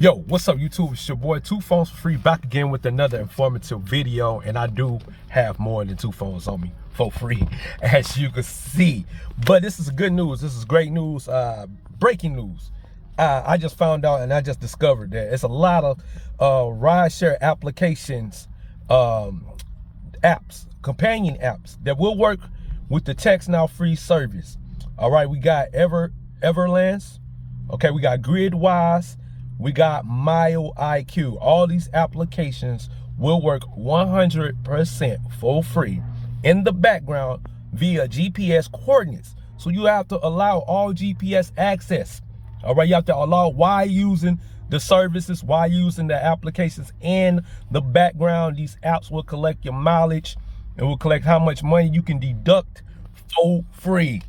Yo, what's up YouTube? It's your boy TuPhonez for free, back again with another informative video, and I do have more than 2 phones on me for free, as you can see. But this is good news. This is great news. Breaking news. I just found out and I just discovered that it's a lot of RideShare applications, apps, companion apps that will work with the TextNow free service. All right, we got Everlance. Okay, we got Gridwise. We got MileIQ. All these applications will work 100% for free in the background via GPS coordinates. So you have to allow all GPS access. All right, you have to allow while using the services, while using the applications in the background. These apps will collect your mileage and will collect how much money you can deduct for free.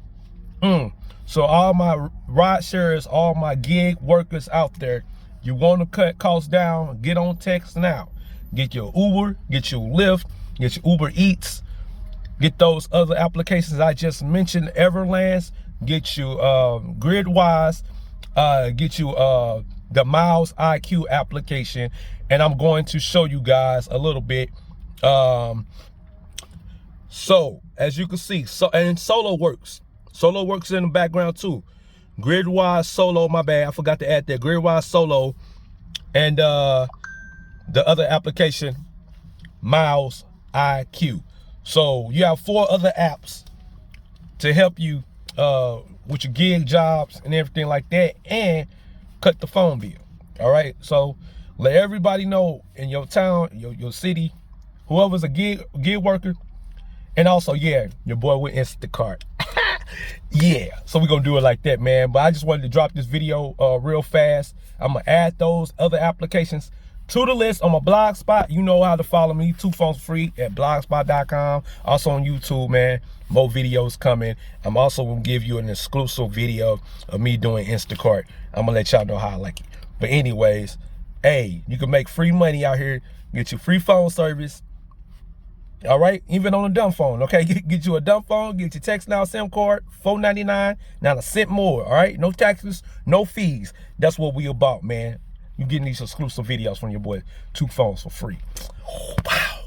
So all my ride shares, all my gig workers out there, you want to cut costs down, get on TextNow. Get your Uber, get your Lyft, get your Uber Eats, get those other applications I just mentioned, Everlance, get you Gridwise, get you the MileIQ application, and I'm going to show you guys a little bit. So as you can see, and Solo works. Solo works in the background too. Gridwise Solo, my bad, I forgot to add that. Gridwise Solo, and the other application, MileIQ. So you have 4 other apps to help you with your gig jobs and everything like that, and cut the phone bill. All right, so let everybody know in your town, your city, whoever's a gig worker, and also, yeah, your boy with Instacart. Yeah, so we're gonna do it like that, man. But I just wanted to drop this video real fast. I'm gonna add those other applications to the list on my blog spot. You know how to follow me, TuPhonez free at blogspot.com. Also on YouTube, man. More videos coming. I'm also gonna give you an exclusive video of me doing Instacart. I'm gonna let y'all know how I like it. But anyways, hey, you can make free money out here, get your free phone service. All right, even on a dumb phone. Okay, get you a dumb phone, get your TextNow SIM card, $4.99, not a cent more. All right, no taxes, no fees. That's what we about, man. You getting these exclusive videos from your boy TuPhonez for free. Oh, wow.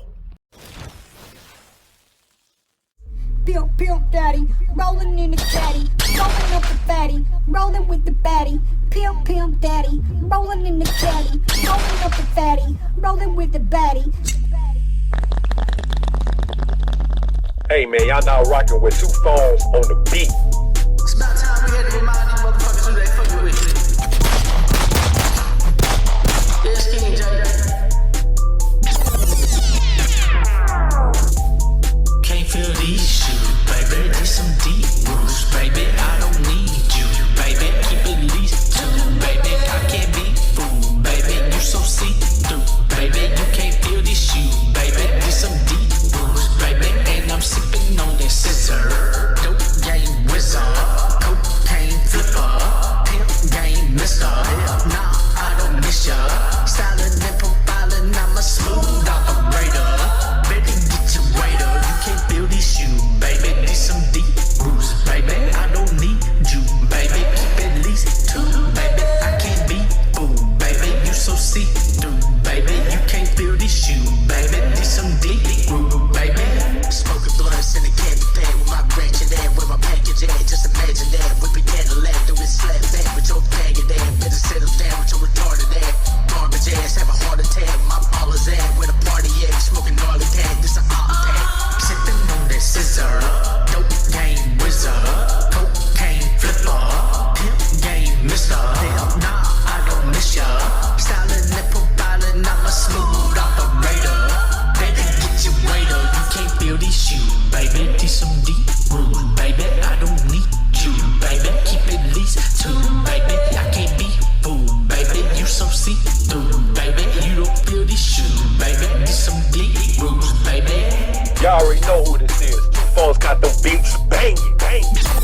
Pimp daddy, rolling in the caddy, rolling up the fatty, rolling with the baddie. Pimp daddy, rolling in the caddy, rolling up the fatty, rolling with the baddie. Hey man, y'all now rocking with TuPhonez on the beat. It's about time we had to remind these motherfuckers who they fucking with. Yeah, it's King J. Can't feel these shoes, baby. There's some deep roots, baby. I don't need you, baby. Keep at least 2, baby. I can't be fooled, baby. You so see-through, baby. You can't feel these shoes, baby. There's some deep roots, baby. And I'm sipping on that scissor. Dope game wizard, cocaine flipper, pimp game mister. Nah, I don't miss ya. Styling and profiling, I'm a smooth operator. Baby, get your waiter. You can't feel these shoes, baby. There's some deep roots, baby. I don't need you, baby. Keep at least 2, baby. I can't be fooled, baby. You so see-through, baby. You can't feel these shoes, baby. There's some deep roots, baby. Smoking blunts in a candy pan with my branch in there, with my package in. Just imagine that, whipping Cadillac through his slap back with your faggot there. Better settle down with your retarded ass. Garbage ass, have a heart attack. My ballers at where the party at. Smoking gnarly tag, this a heart attack. Sipping on that scissor, dope game wizard, cocaine flipper, pimp game mister. Nah, I don't miss ya. Styling and profiling, I'm a smooth operator. Baby, get your waiter. You can't feel these shoes, baby. These some deep roots, baby. I don't need you, baby. Keep at least 2, baby. I can't be fooled, baby. You so see-through, baby. You don't feel these shoes, baby. These some deep roots, baby. Y'all already know who this is. TuPhonez got them beats banging, banging.